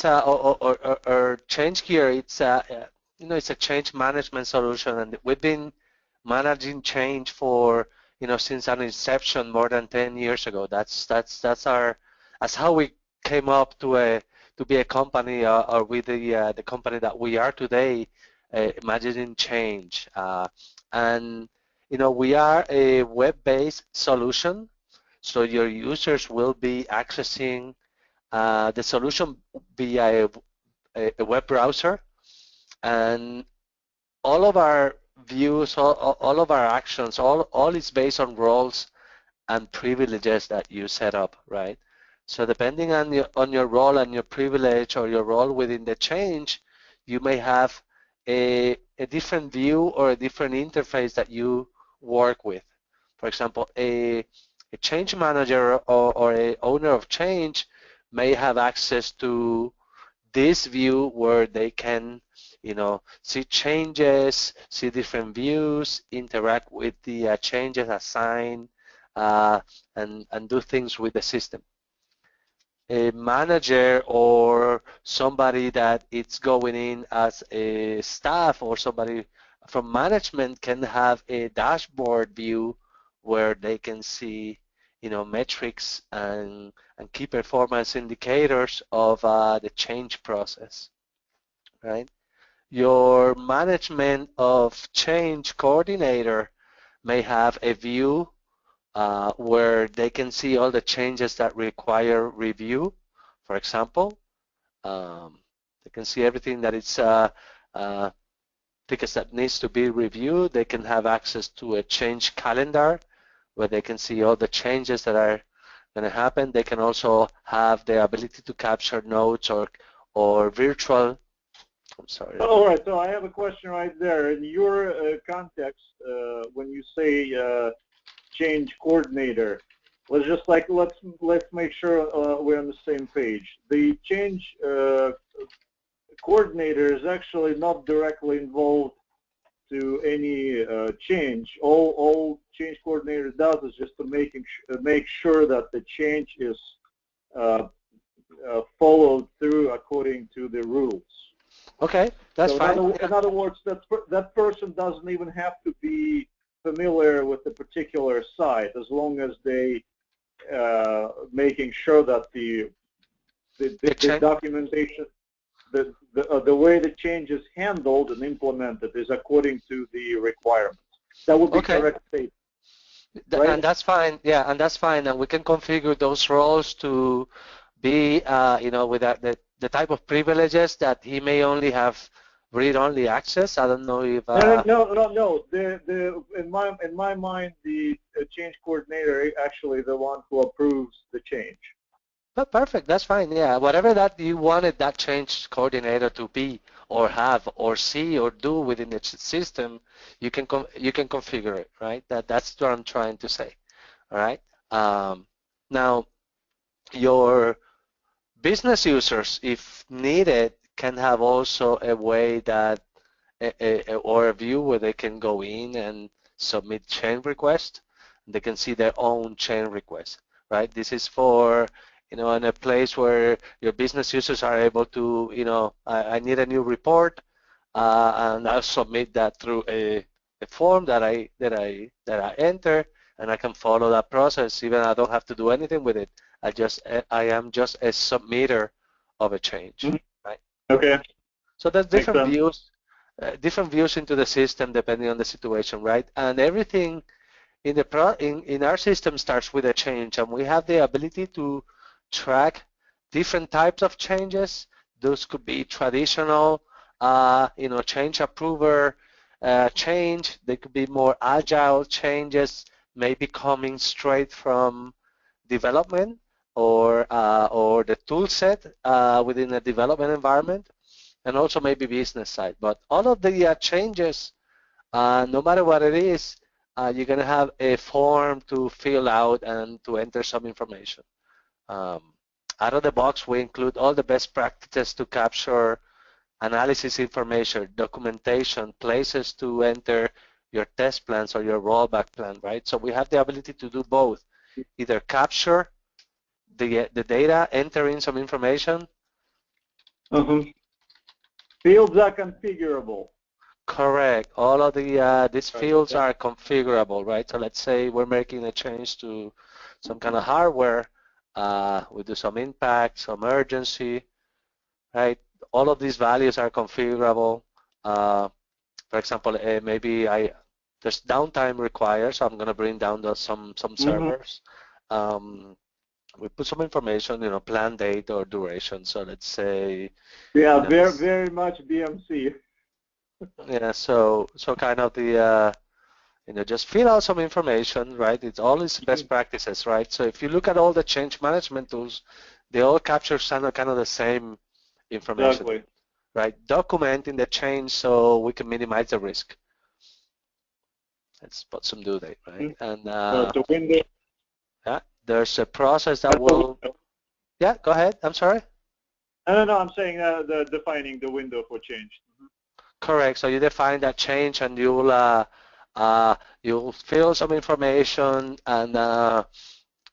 it's or ChangeGear. It's it's a change management solution, and we've been managing change for since our inception more than 10 years ago. That's how we came up to be a company, or with the company that we are today, managing change. And we are a web-based solution, so your users will be accessing the solution via a web browser, and all of our views, all of our actions, all is based on roles and privileges that you set up, right? So depending on your role and your privilege, or your role within the change, you may have a different view or a different interface that you work with. For example, a change manager or a owner of change may have access to this view where they can see changes, see different views, interact with the changes assigned, and do things with the system. A manager or somebody that it's going in as a staff, or somebody from management, can have a dashboard view where they can see metrics and key performance indicators of the change process, right? Your management of change coordinator may have a view where they can see all the changes that require review. For example, they can see everything that it's tickets that needs to be reviewed. They can have access to a change calendar where they can see all the changes that are going to happen. They can also have the ability to capture notes or virtual. I'm sorry. All right, so I have a question right there. In your context, when you say change coordinator, let's make sure we're on the same page. The change coordinator is actually not directly involved to any change. All change coordinator does is just to make sure that the change is followed through according to the rules. Okay, that's fine. In other words, that person doesn't even have to be familiar with the particular site, as long as they making sure that the documentation, the way the change is handled and implemented is according to the requirements. That would be correct statement. Right? And that's fine. Yeah, and that's fine. And we can configure those roles to be, with the type of privileges that he may only have read-only access. I don't know if. No. In my mind, the change coordinator is actually the one who approves the change. But perfect. That's fine. Yeah, whatever that you wanted that change coordinator to be, or have, or see, or do within the system, you can configure it, right? That's what I'm trying to say. All right. Now, your business users, if needed, can have also a way that or a view where they can go in and submit change requests. They can see their own change request, right? This is for in a place where your business users are able to, I need a new report, and I'll submit that through a form that I enter, and I can follow that process. Even I don't have to do anything with it. I am just a submitter of a change, right? Okay. So there's different views into the system depending on the situation, right? And everything in our system starts with a change, and we have the ability to track different types of changes. Those could be traditional, change approver change. They could be more agile changes, maybe coming straight from development or the tool set within a development environment, and also maybe business side. But all of the changes, no matter what it is, you're going to have a form to fill out and to enter some information. Out of the box, we include all the best practices to capture analysis information, documentation, places to enter your test plans or your rollback plan, right? So we have the ability to do both, either capture the data, enter in some information, Uh-huh. Fields are configurable. Correct. All of the these Right. fields are configurable, right? So let's say we're making a change to some kind of hardware. We do some impact, some urgency, right? All of these values are configurable. For example, maybe there's downtime required, so I'm going to bring down some Mm-hmm. servers. We put some information, plan date or duration. So let's say, Yeah, very this, very much BMC. yeah. So kind of the just fill out some information, right? It's always best practices, right? So if you look at all the change management tools, they all capture kind of the same information, Exactly. right? Documenting the change so we can minimize the risk. Let's put some due date, right? And The window. yeah, there's a process that will. Yeah, go ahead. I'm sorry. No, I'm saying defining the window for change. Correct. So you define that change, and you'll fill some information, and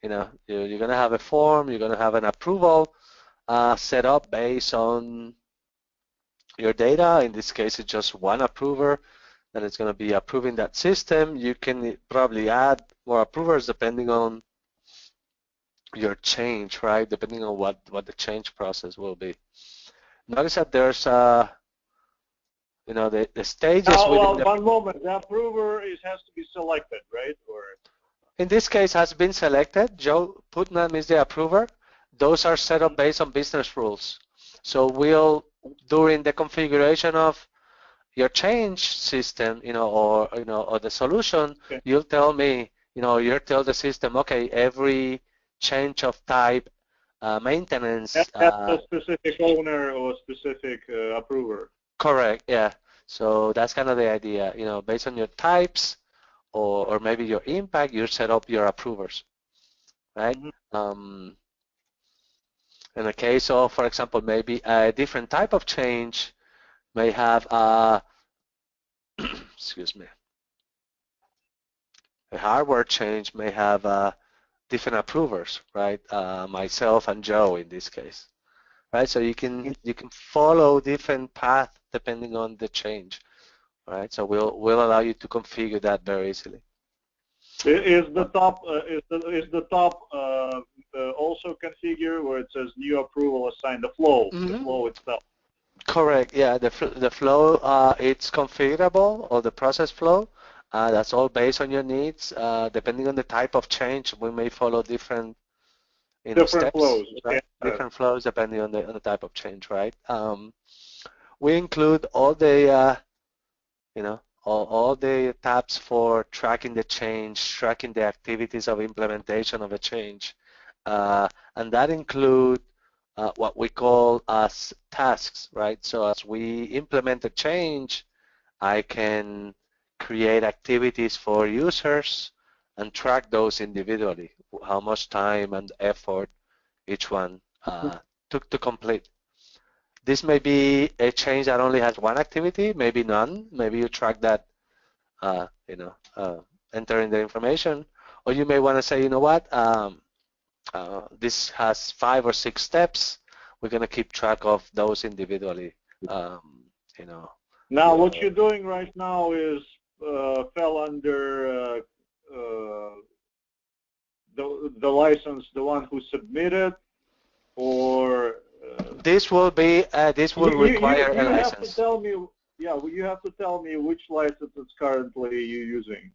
you're gonna have a form. You're gonna have an approval set up based on your data. In this case, it's just one approver that is going to be approving that system. You can probably add more approvers depending on your change, right? Depending on what the change process will be. Notice that there's the stages within Well, the. one moment. The approver has to be selected, right? Or In this case, has been selected. Joe Putnam is the approver. Those are set up based on business rules. So during the configuration of your change system, or the solution, okay. you'll tell me, you'll tell the system, okay, every change of type maintenance. That's a specific owner or specific approver. Correct, yeah. So that's kind of the idea, based on your types or maybe your impact, you set up your approvers, right? In the case of, for example, maybe a different type of change may have excuse me, a hardware change may have different approvers, right? Myself and Joe in this case, right? So you can follow different path depending on the change, right? So we'll allow you to configure that very easily. Is the top also configured where it says new approval assigned the flow, the flow itself? Correct. Yeah, the flow it's configurable, or the process flow. That's all based on your needs. Depending on the type of change, we may follow different Different steps, flows. right? Okay. Different flows depending on the type of change, right? We include all the all the tabs for tracking the change, tracking the activities of implementation of a change, and that include what we call as tasks, right? So as we implement a change, I can create activities for users and track those individually, how much time and effort each one took to complete. This may be a change that only has one activity, maybe none. Maybe you track that, entering the information, or you may want to say, you know what, this has 5 or 6 steps. We're going to keep track of those individually. Now, what you're doing right now is fell under the license, the one who submitted, or this will require a license. Have to tell me, you have to tell me which license is currently you're using.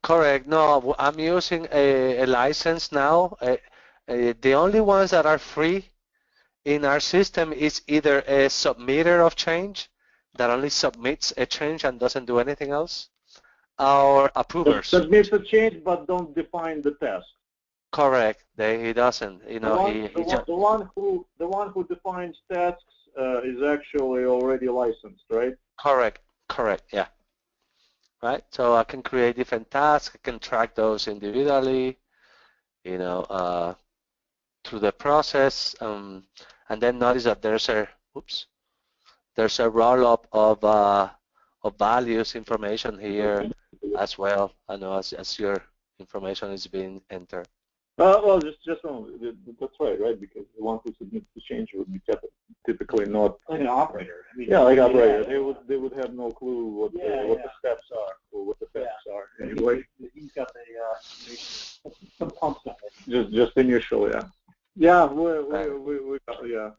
Correct. No, I'm using a license now. The only ones that are free in our system is either a submitter of change that only submits a change and doesn't do anything else, or approvers. Submits a change but don't define the task. Correct. He doesn't. The one who defines tasks is actually already licensed, right? Correct. Yeah. Right. So I can create different tasks. I can track those individually, through the process, and then notice that there's a roll-up of values information here as well. I know as your information is being entered. Well, just that's right, because the one who submits the change would be typically not like an operator. I mean, yeah, like operator. Yeah. They would have no clue what the steps are or what the facts are. Anyway, he's got some pumps on it. Just initial, yeah. Yeah,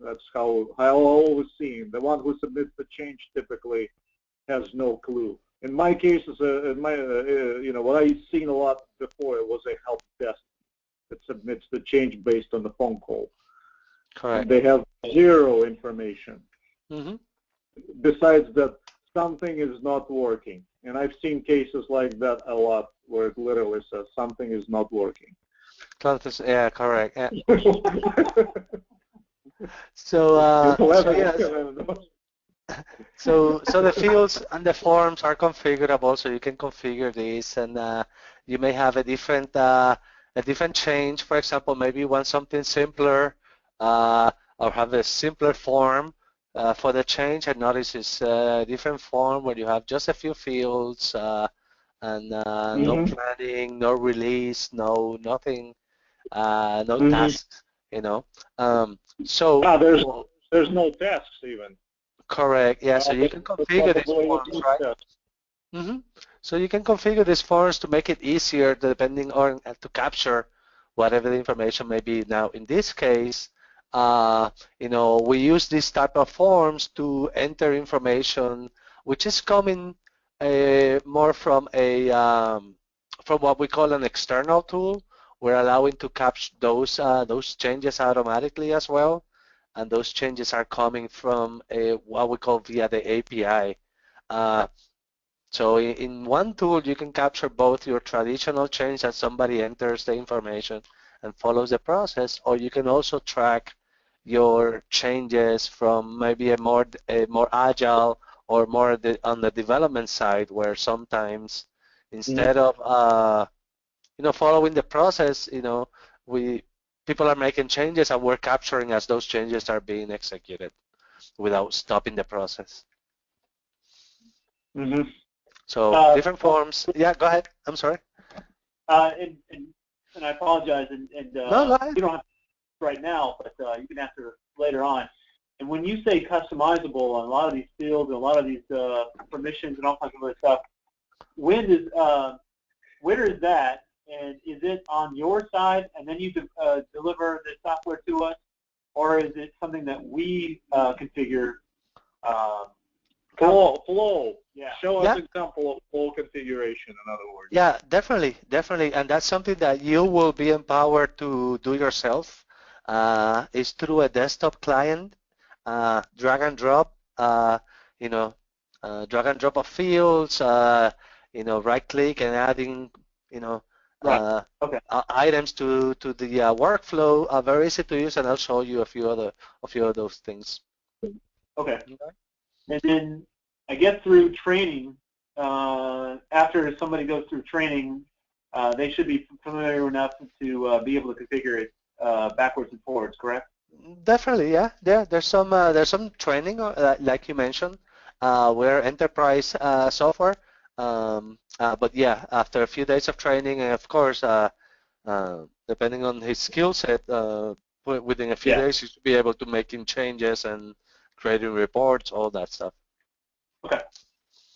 that's how I always seen. The one who submits the change typically has no clue. In my cases, what I've seen a lot before, it was a help desk that submits the change based on the phone call. Correct. And they have zero information. Mm-hmm. Besides that, something is not working. And I've seen cases like that a lot, where it literally says something is not working. Yeah, correct. Yeah. So yes. So the fields and the forms are configurable, so you can configure this, and you may have a different change. For example, maybe you want something simpler, or have a simpler form for the change. I notice it's a different form where you have just a few fields and no planning, no release, nothing, no tasks. So there's no tasks even. Correct. Yeah. So you can configure these forms, right? Mm-hmm. So you can configure these forms to make it easier, depending on to capture whatever the information may be. Now, in this case, we use this type of forms to enter information, which is coming more from from what we call an external tool. We're allowing to capture those changes automatically as well, and those changes are coming from what we call via the API. So in one tool, you can capture both your traditional change that somebody enters the information and follows the process, or you can also track your changes from maybe a more agile or more on the development side, where sometimes instead of following the process, people are making changes and we're capturing as those changes are being executed without stopping the process. Mm-hmm. So different forms. Yeah, go ahead. I'm sorry. And I apologize, and no, go ahead. You don't have to right now, but you can answer later on. And when you say customizable on a lot of these fields and a lot of these permissions and all kinds of other stuff, where is that? And is it on your side, and then you deliver the software to us, or is it something that we configure? Flow. Yeah. Show us an example of flow configuration, in other words. Yeah, definitely, and that's something that you will be empowered to do yourself. It's through a desktop client, drag and drop. Drag and drop of fields. Right click and adding, items to the workflow. Very easy to use, and I'll show you a few of those things. Okay. And then I get through training. After somebody goes through training, they should be familiar enough to be able to configure it backwards and forwards, correct? Definitely, yeah. There's some training, like you mentioned. We're enterprise software, but yeah, after a few days of training, and of course, depending on his skill set, within a few days, you should be able to making changes and creating reports, all that stuff. Okay.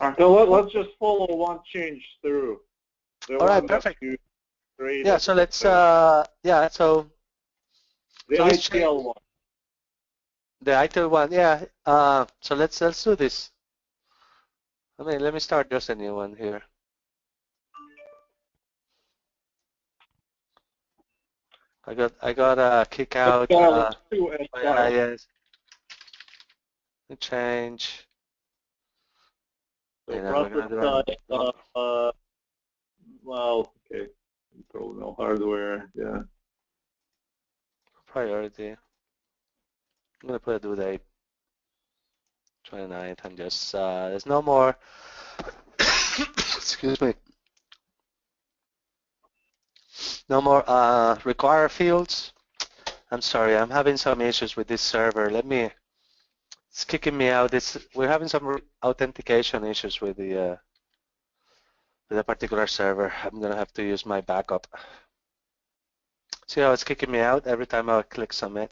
All right. So let's just follow one change through. All right, perfect. Yeah. So let's. The ITL one. The ITL one, yeah. So let's do this. Let me start just a new one here. I got a kick out. Yes. Change. So well, okay. Probably no hardware. Yeah. Priority. I'm gonna put a due date. 29th, and just there's no more. Excuse me. No more require fields. I'm sorry, I'm having some issues with this server. It's kicking me out. We're having some authentication issues with the particular server. I'm gonna have to use my backup. See how it's kicking me out every time I click submit?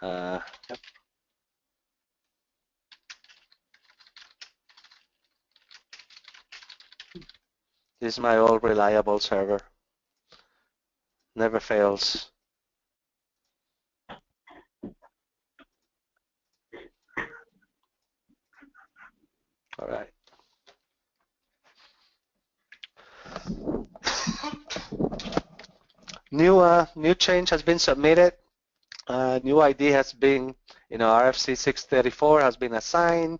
Yep. This is my old reliable server. Never fails. All right. New change has been submitted. New ID has been, RFC 634 has been assigned.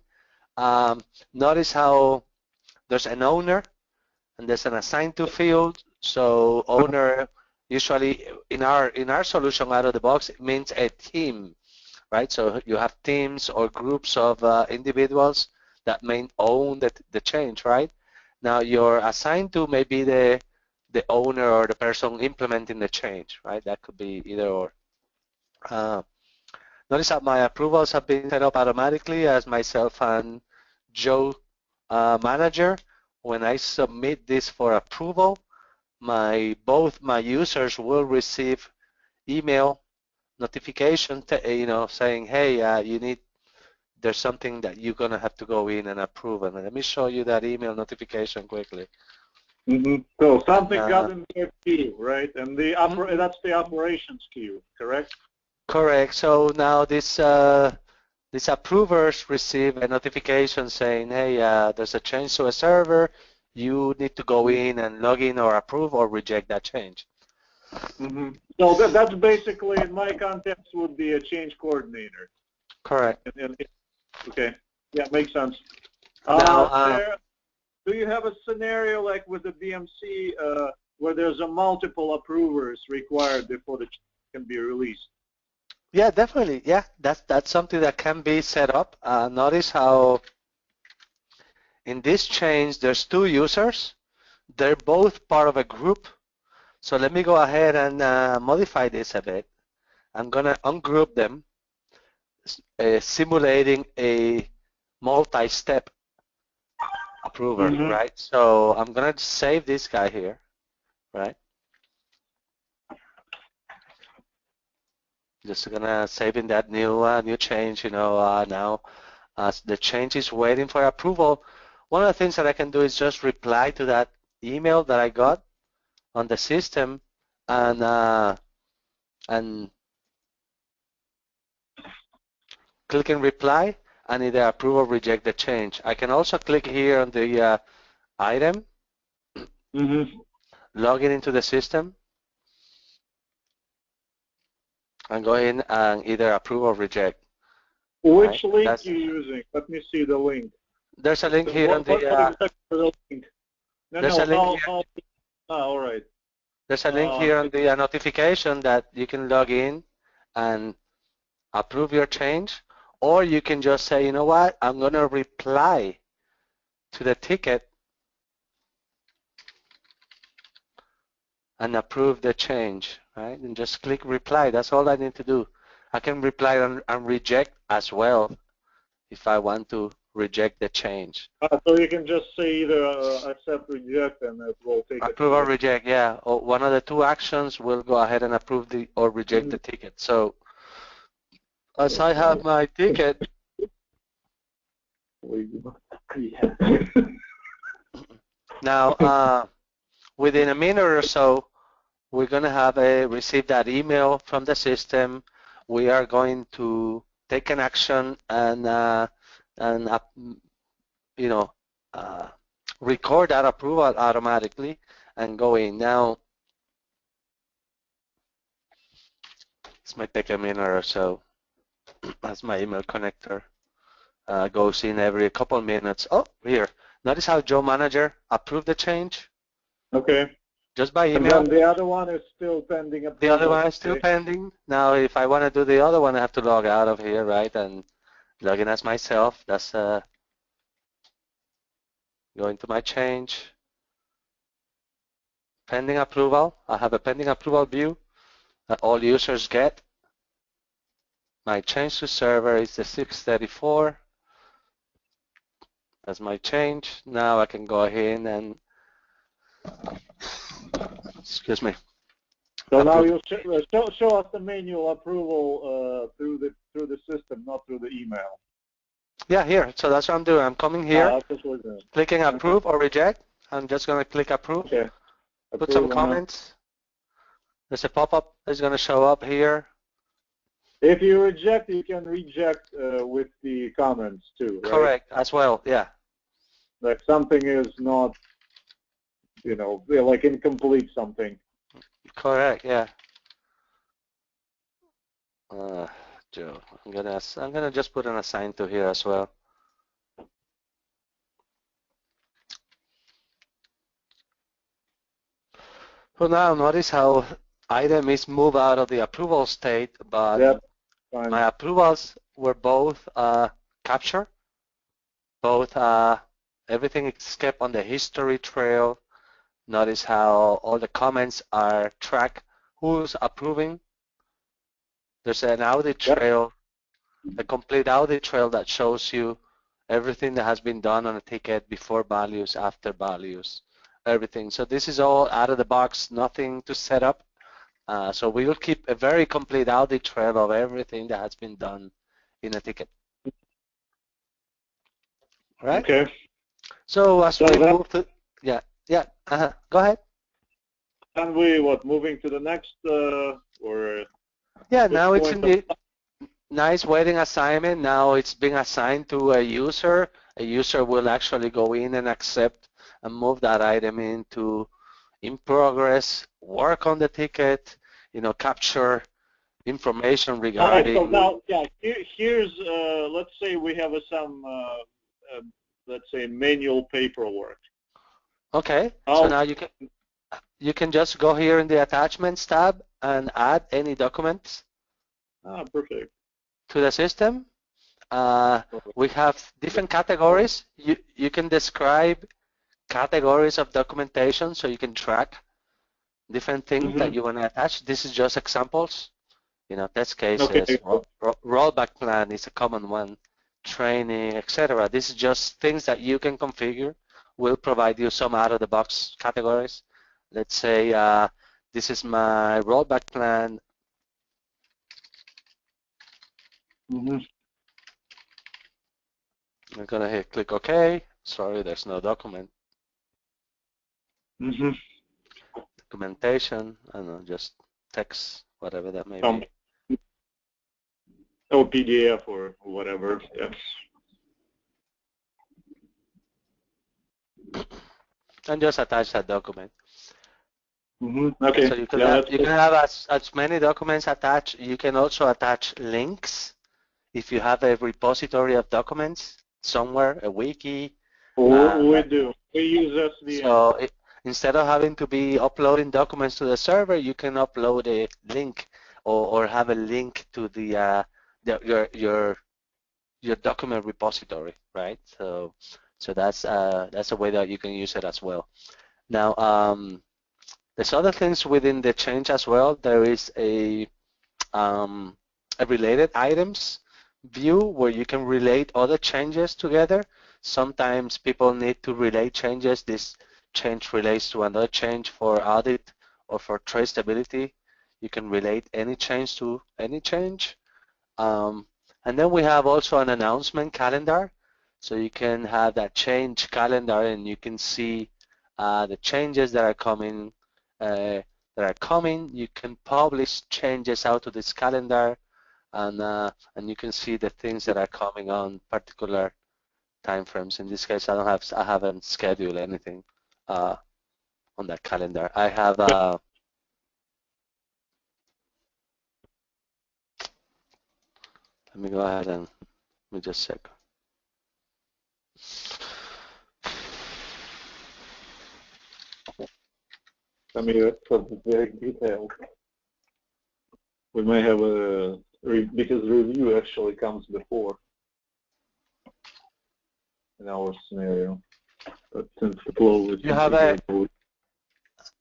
Notice how there's an owner and there's an assigned to field. So owner usually in our solution out of the box, it means a team, right? So you have teams or groups of individuals that may own the change, right? Now your assigned to may be the owner or the person implementing the change, right? That could be either or. Notice that my approvals have been set up automatically as myself and Joe manager. When I submit this for approval, both my users will receive email notification, saying, hey, there's something that you're gonna have to go in and approve. And let me show you that email notification quickly. Mm-hmm. So something got in their queue, right? And that's the operations queue, correct? Correct. So now these approvers receive a notification saying, hey, there's a change to a server. You need to go in and log in or approve or reject that change. Mm-hmm. So that's basically, in my context, would be a change coordinator. Correct. Okay. Yeah, makes sense. Now, do you have a scenario like with the BMC where there's a multiple approvers required before the change can be released? Yeah, definitely. Yeah, that's something that can be set up. Notice how in this change there's two users. They're both part of a group. So let me go ahead and modify this a bit. I'm gonna ungroup them, simulating a multi-step approver, right? So I'm gonna save this guy here, right? Just gonna save in that new change, now as the change is waiting for approval. One of the things that I can do is just reply to that email that I got on the system and click in reply and either approve or reject the change. I can also click here on the item, log in into the system, and go in and either approve or reject. Which link are you using? Let me see the link. There's a link here on the. There's a link here. All right. There's a link here on the notification that you can log in and approve your change, or you can just say, you know what, I'm going to reply to the ticket and approve the change, right? And just click reply. That's all I need to do. I can reply and reject as well if I want to reject the change. So you can just say either accept, reject, and it will take it. Approve or reject, yeah. Or one of the two actions will go ahead and approve or reject the ticket. So as I have my ticket, now within a minute or so, we're going to have receive that email from the system. We are going to take an action and record that approval automatically and go in. Now, this might take a minute or so as my email connector goes in every couple minutes. Oh, here. Notice how Joe Manager approved the change? Okay. Just by email. And then the other one is still pending approval. The other one is still pending. Now, if I want to do the other one, I have to log out of here, right, and log in as myself. That's going to my change. Pending approval. I have a pending approval view that all users get. My change to server is the 634. That's my change. Now I can go ahead and, excuse me, So now you'll show us the manual approval through the system, not through the email. Yeah, here. So that's what I'm doing. I'm coming here, That's what we're doing. clicking approve or reject. I'm just going to click approve. Okay. Put some comments. There's a pop-up that's going to show up here. If you reject, you can reject with the comments too, right? Correct, as well, yeah. Like something is not, like incomplete something. Correct, yeah. Joe, I'm gonna just put an assign to here as well. So now notice how item is moved out of the approval state, but Yep. Fine. my approvals were both captured, both everything except on the history trail. Notice how all the comments are tracked. Who's approving? There's an audit trail, a complete audit trail that shows you everything that has been done on a ticket, before values, after values, everything. So this is all out of the box, nothing to set up. So we will keep a very complete audit trail of everything that has been done in a ticket. All right? Okay. So as we move to, go ahead. And we moving to the next or? Yeah, now it's in the nice waiting assignment. Now it's being assigned to a user. A user will actually go in and accept and move that item into in progress, work on the ticket, capture information regarding. All right, so now, here's, let's say we have some, let's say, manual paperwork. Okay, so now you can just go here in the attachments tab and add any documents. Perfect. To the system. We have different categories. You can describe categories of documentation so you can track different things that you want to attach. This is just examples. Test cases, rollback plan is a common one, training, etc. This is just things that you can configure. We'll provide you some out-of-the-box categories. Let's say this is my rollback plan. I'm gonna hit click OK. Sorry, there's no document. Documentation, I don't know, just text, whatever that may be. Or PDF or whatever. Yes. And just attach that document. Okay. So you can have as many documents attached. You can also attach links. If you have a repository of documents somewhere, a wiki. We do. We use SVN. So instead of having to be uploading documents to the server, you can upload a link or have a link to your document repository, right? So that's a way that you can use it as well. Now, there's other things within the change as well. There is a related items view where you can relate other changes together. Sometimes people need to relate changes. This change relates to another change for audit or for traceability. You can relate any change to any change. And then we have also an announcement calendar. So you can have that change calendar and you can see the changes that are coming. You can publish changes out to this calendar. And you can see the things that are coming on particular time frames. In this case, I haven't scheduled anything on that calendar. I have let me go ahead and let me just check. I mean, that's very detailed. We may have because review actually comes before in our scenario. But since the flow is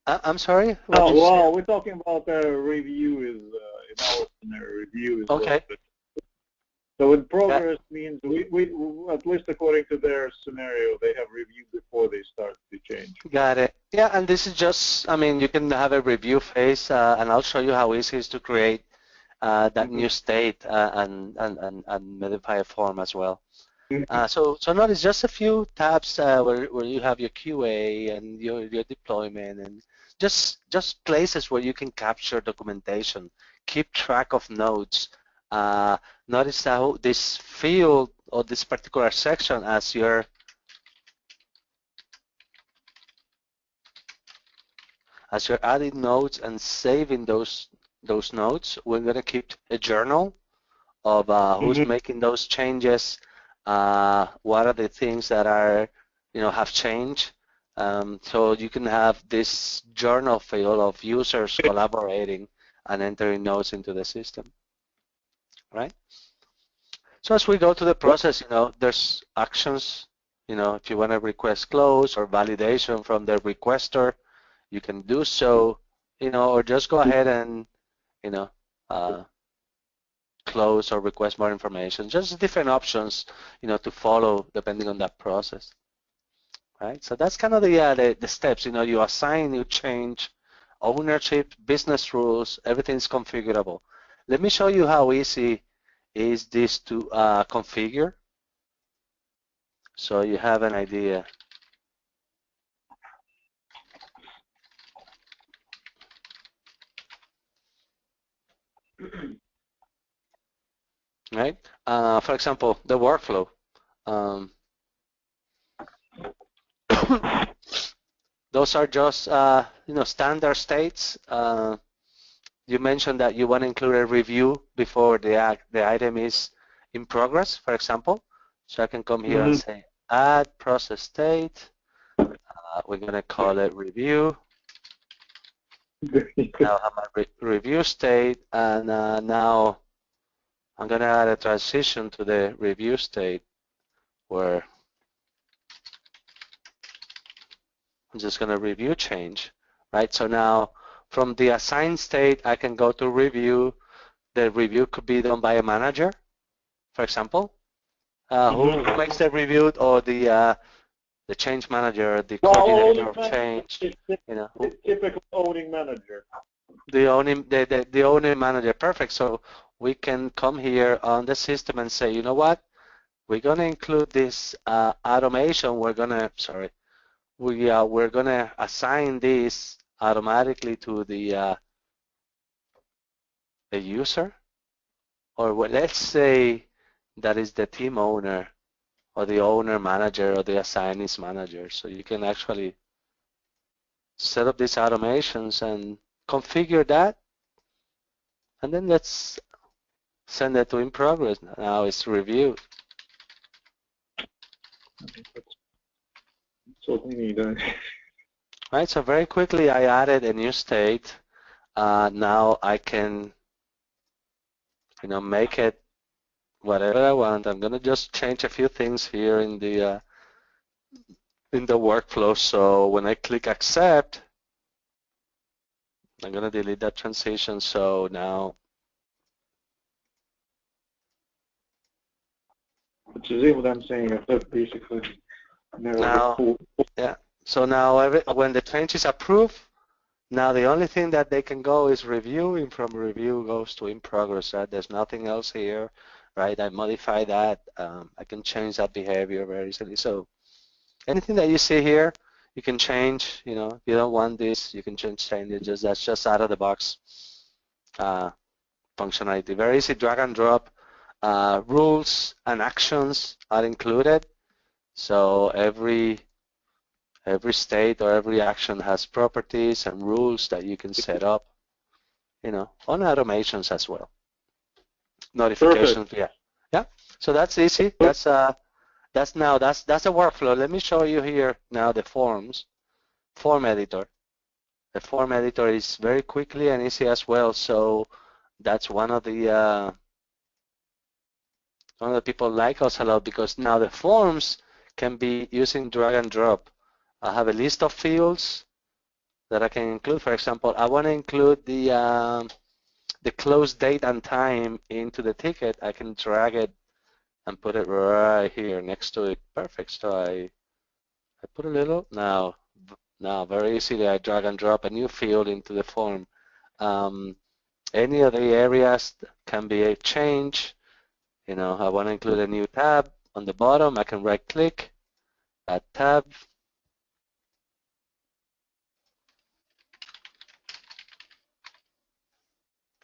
I'm sorry? We're talking about review is in our scenario. Review is okay. So in progress means we at least according to their scenario, they have reviewed before they start the change. Got it. Yeah, and this is just, I mean, you can have a review phase, and I'll show you how easy it is to create that new state and modify a form as well. So notice just a few tabs where you have your QA and your deployment and just places where you can capture documentation, keep track of notes. Notice how this field or this particular section as you're adding notes and saving those notes, we're going to keep a journal of who's making those changes, what are the things that are, have changed. So you can have this journal field of users collaborating and entering notes into the system, right? So as we go to the process, there's actions, if you want to request close or validation from the requester, you can do so, or just go ahead and, close or request more information. Just different options, to follow depending on that process, right? So that's kind of the steps. You assign, you change ownership, business rules, everything's configurable. Let me show you how easy is this to configure, so you have an idea. Right? For example, the workflow. Those are just standard states. You mentioned that you want to include a review before the item is in progress, for example. So I can come here and say add process state. We're going to call it review. Now I have my review state, and now I'm going to add a transition to the review state where I'm just going to review change, right? So now from the assigned state, I can go to review. The review could be done by a manager, for example, who makes the review, or the change manager, the coordinator of change, typical owning manager. The owning manager, perfect. So we can come here on the system and say, you know what, we're going to include this automation. We're going to assign this automatically to the user, or let's say that is the team owner or the owner manager or the assignees manager. So you can actually set up these automations and configure that, and then let's send it to in progress. Now it's reviewed. So we need Right, so very quickly I added a new state. Now I can, make it whatever I want. I'm gonna just change a few things here in the workflow. So when I click accept, I'm gonna delete that transition. So now, which is what I'm saying. Basically, now, yeah. So now when the change is approved, now the only thing that they can go is review, and from review goes to in progress. Right? There's nothing else here, right? I modify that. I can change that behavior very easily. So anything that you see here, you can change. If you don't want this, you can change it. That's just out of the box functionality. Very easy, drag and drop. Rules and actions are included. So every state or every action has properties and rules that you can set up, on automations as well. Notifications, yeah. So that's easy. That's the workflow. Let me show you here now the form editor. The form editor is very quickly and easy as well. So that's one of the people like us a lot, because now the forms can be using drag and drop. I have a list of fields that I can include. For example, I want to include the close date and time into the ticket. I can drag it and put it right here next to it. Perfect. So I put a little. Now very easily I drag and drop a new field into the form. Any of the areas can be a change. You know, I want to include a new tab on the bottom. I can right click, add tab.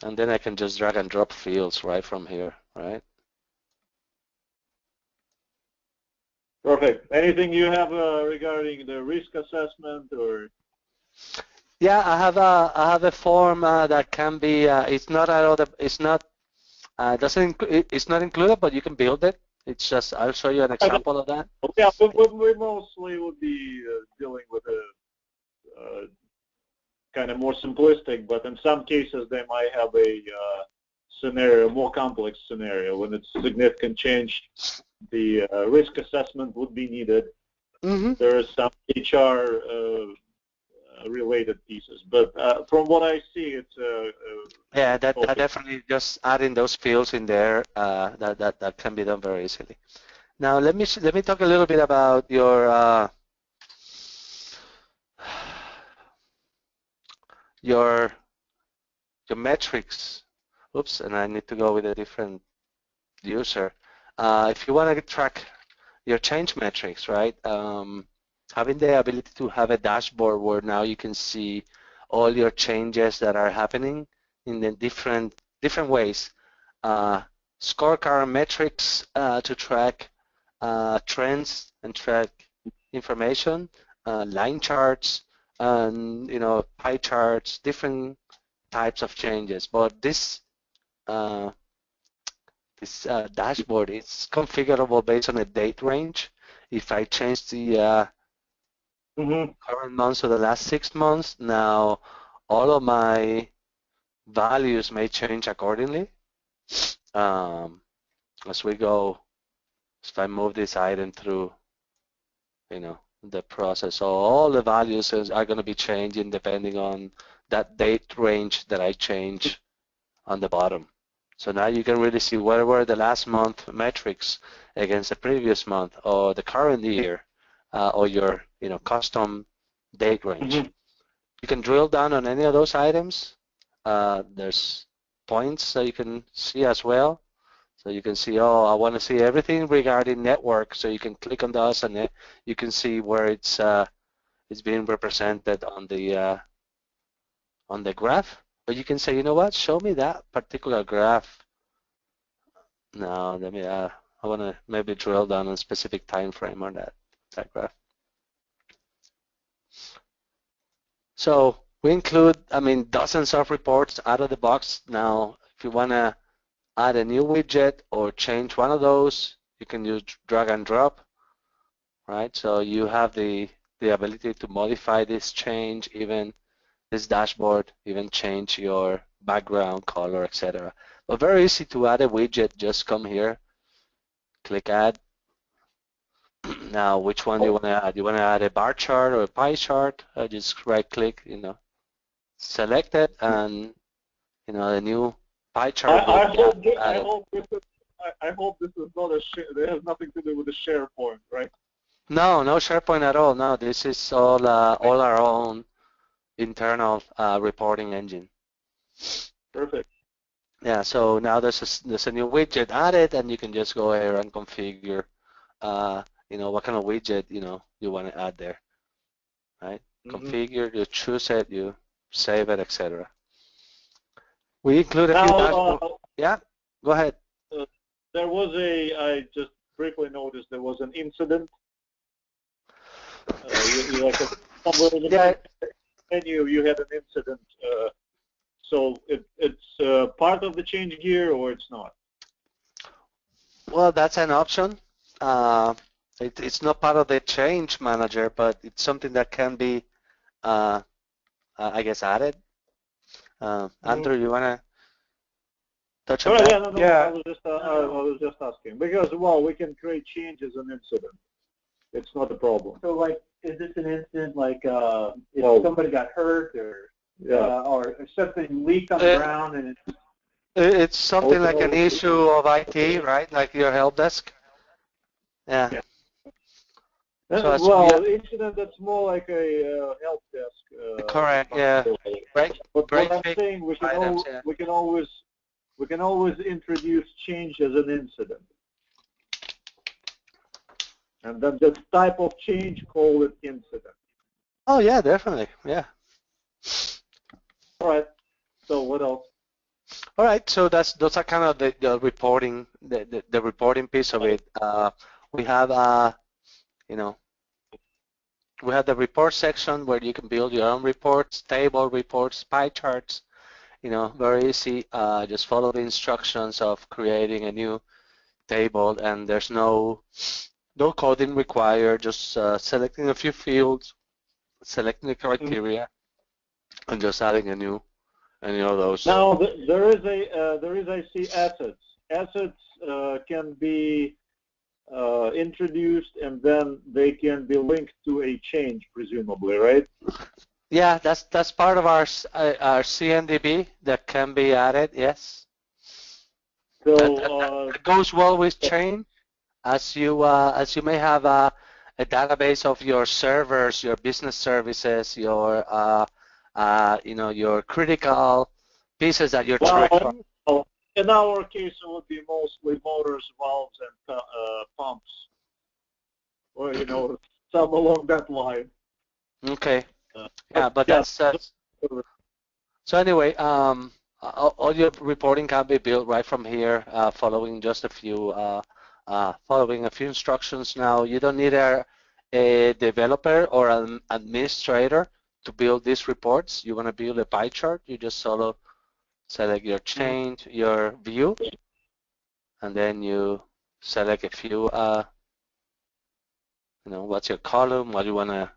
And then I can just drag and drop fields right from here, right? Perfect. Anything you have regarding the risk assessment or? Yeah, I have a form that can be. It's not it's not it's not included, but you can build it. It's just I'll show you an example of that. Yeah, we mostly would be dealing with a kind of more simplistic, but in some cases they might have a scenario, more complex scenario when it's significant change. The risk assessment would be needed. Mm-hmm. There is some HR related pieces, but from what I see, it's yeah, that definitely just adding those fields in there. That can be done very easily. Now let me talk a little bit about your metrics. Oops, and I need to go with a different user. If you want to track your change metrics, right? Having the ability to have a dashboard where now you can see all your changes that are happening in the different ways. Scorecard metrics to track trends and track information, line charts, and pie charts, different types of changes. But this dashboard is configurable based on a date range. If I change the current months or the last 6 months, now all of my values may change accordingly. As we go, if I move this item through, the process, so all the values are going to be changing depending on that date range that I change on the bottom. So now you can really see where were the last month metrics against the previous month or the current year or your custom date range. You can drill down on any of those items. There's points that you can see as well. So you can see, oh, I want to see everything regarding network. So you can click on those and you can see where it's being represented on the graph. But you can say, you know what, show me that particular graph. Now, let me, I want to maybe drill down on a specific time frame on that graph. So we include, dozens of reports out of the box. Now, if you want to add a new widget or change one of those, you can use drag and drop, right? So you have the ability to modify this change, even this dashboard, even change your background color, etc. But very easy to add a widget. Just come here, click add. Now, which one do you want to add? You want to add a bar chart or a pie chart? Just right click, select it, and the new pie chart. I hope this is not it has nothing to do with the SharePoint, right? No SharePoint at all. No, this is all our own internal reporting engine. Perfect. Yeah, so now there's a new widget added, and you can just go here and configure, what kind of widget you want to add there, right? Configure, you choose it, you save it, etc. We include a few dashboards. Yeah, go ahead. There was I just briefly noticed there was an incident. Somewhere in the menu you had an incident. So it's part of the ChangeGear or it's not? Well, that's an option. It's not part of the change manager, but it's something that can be, I guess, added. Andrew, you want to touch on that? Yeah. I was just asking because we can create changes in incident. It's not a problem. So, like, is this an incident like if somebody got hurt or something leaked on the ground and It's We something can like an always, issue of IT, right? Like your help desk. Yeah. yeah. So as we Well, incident, that's more like a help desk correct, yeah. responsibility. But what Break I'm fix saying, items, yeah. we can always introduce change as an incident, and then this type of change, call it incident. Oh yeah, definitely, yeah. All right. So what else? All right, so those are kind of the reporting, the reporting piece of it. We have you know, we have the report section where you can build your own reports, table reports, pie charts. Very easy. Just follow the instructions of creating a new table, and there's no coding required. Just selecting a few fields, selecting the criteria, and just adding any of those. Now there is I see assets. Assets can be introduced, and then they can be linked to a change, presumably, right? Yeah, that's part of our CNDB that can be added. Yes, that goes well with Chain, as you may have a database of your servers, your business services, your critical pieces that you're trying. Well, in our case, it would be mostly motors, valves, and pumps, or some along that line. Okay. Yeah, but that's so anyway. All your reporting can be built right from here, following a few instructions. Now you don't need a developer or an administrator to build these reports. You want to build a pie chart, you just solo select your change, your view, and then you select a few, what's your column, what you want to,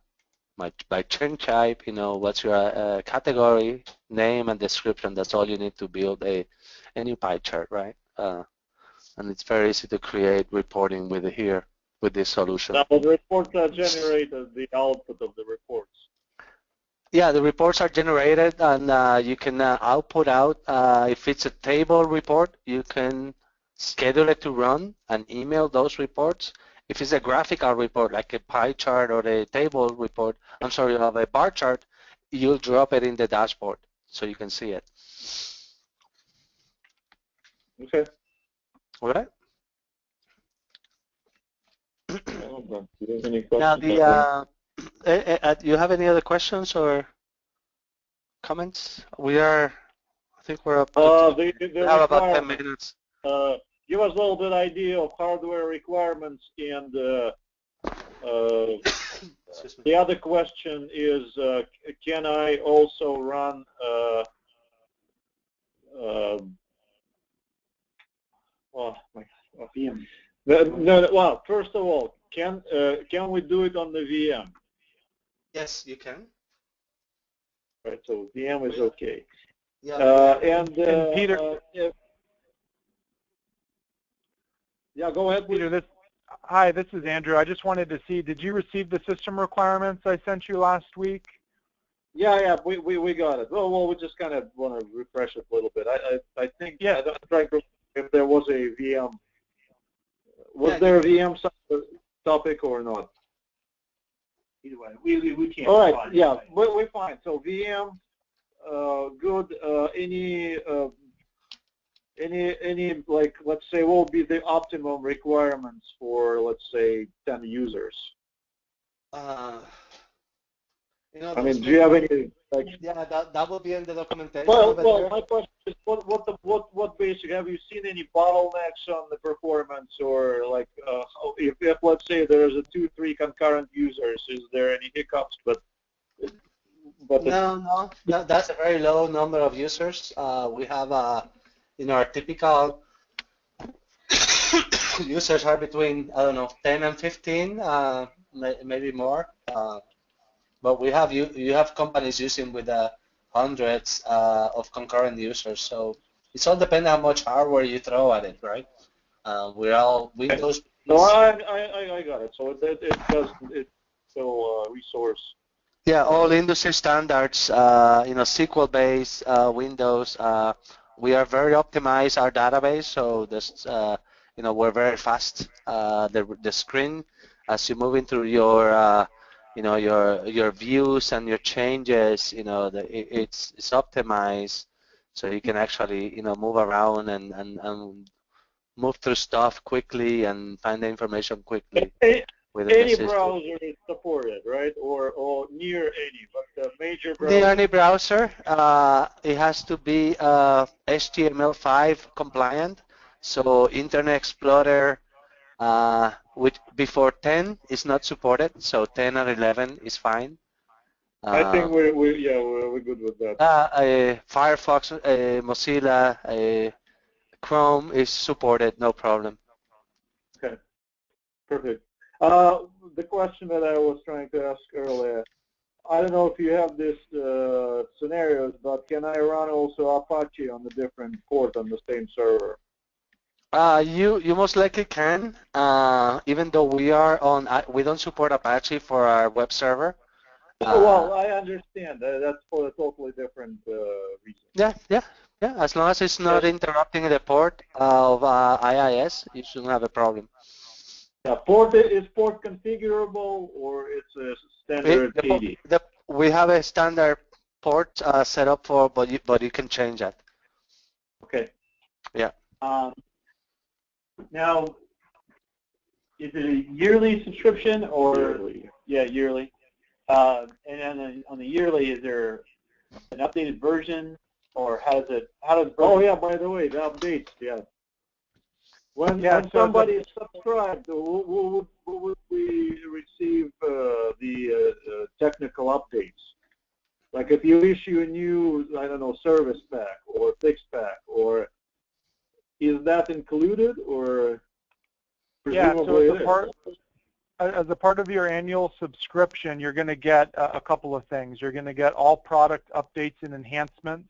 by change type, what's your category, name, and description. That's all you need to build a new pie chart, right? And it's very easy to create reporting with this solution. Now, the reports are generated, the output of the reports. Yeah, the reports are generated, and you can output out. If it's a table report, you can schedule it to run and email those reports. If it's a graphical report, like a pie chart or a table report, you have a bar chart, you'll drop it in the dashboard so you can see it. Okay. All right. Now, you have any other questions or comments? I think we're up to we have about 10 minutes. Give us a little bit idea of hardware requirements, and the other question is, can I also run VM? No, well, first of all, can we do it on the VM? Yes, you can. Right, so VM is okay. Yeah. And Peter, yeah, go ahead, please. Peter, hi, this is Andrew. I just wanted to see, did you receive the system requirements I sent you last week? Yeah, we got it. Well, we just kind of want to refresh it a little bit. I think, yeah. I'm trying to if there was a VM. Was there a VM topic or not? Either way, we can't. All right, yeah, we're fine. So VM, good. Any like, let's say, what would be the optimum requirements for, let's say, 10 users? I mean, do you have any like? Yeah, that will be in the documentation. Well, my question is, what basic? Have you seen any bottlenecks on the performance, or like, if let's say there's a 2-3 concurrent users, is there any hiccups? But no, that's a very low number of users. We have our typical users are between, I don't know, 10 and 15, maybe more. But you have companies using with hundreds of concurrent users, so it's all depending how much hardware you throw at it, right? We're all Windows. No, I got it. So it's still resource. Yeah, all industry standards, SQL-based, Windows, we are very optimized our database, so this we're very fast. The screen as you move into your your views and your changes, it's optimized, so you can actually move around and move through stuff quickly and find the information quickly within the Any system. browser is supported, right? Or near any, but the major The browser. any browser, it has to be HTML5 compliant. So Internet Explorer, which before 10 is not supported, so 10 and 11 is fine. I think we're good with that. Firefox, Mozilla, Chrome is supported, no problem. Okay, perfect. The question that I was trying to ask earlier, I don't know if you have this scenarios, but can I run also Apache on a different port on the same server? You most likely can, even though we don't support Apache for our web server. Well, I understand. That's for a totally different reason. Yeah. As long as it's not interrupting the port of IIS, you shouldn't have a problem. Yeah, is port configurable or it's a standard 80? We have a standard port set up for, but you can change that. Okay. Yeah. Now, is it a yearly subscription or? Yearly. Yeah, yearly. And on the yearly, is there an updated version, or how does? Oh yeah, by the way, the updates. Yeah. When somebody is subscribed, would we receive the technical updates? Like if you issue a new, I don't know, service pack or fixed pack, or is that included, or presumably as a part of your annual subscription, you're going to get a couple of things. You're going to get all product updates and enhancements.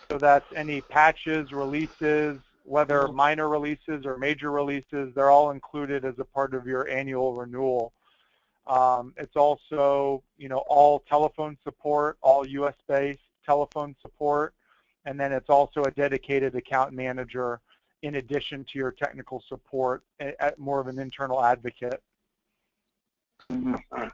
So that's any patches, releases, whether minor releases or major releases, they're all included as a part of your annual renewal. It's also, all telephone support, all US-based telephone support, and then it's also a dedicated account manager in addition to your technical support, more of an internal advocate. Mm-hmm.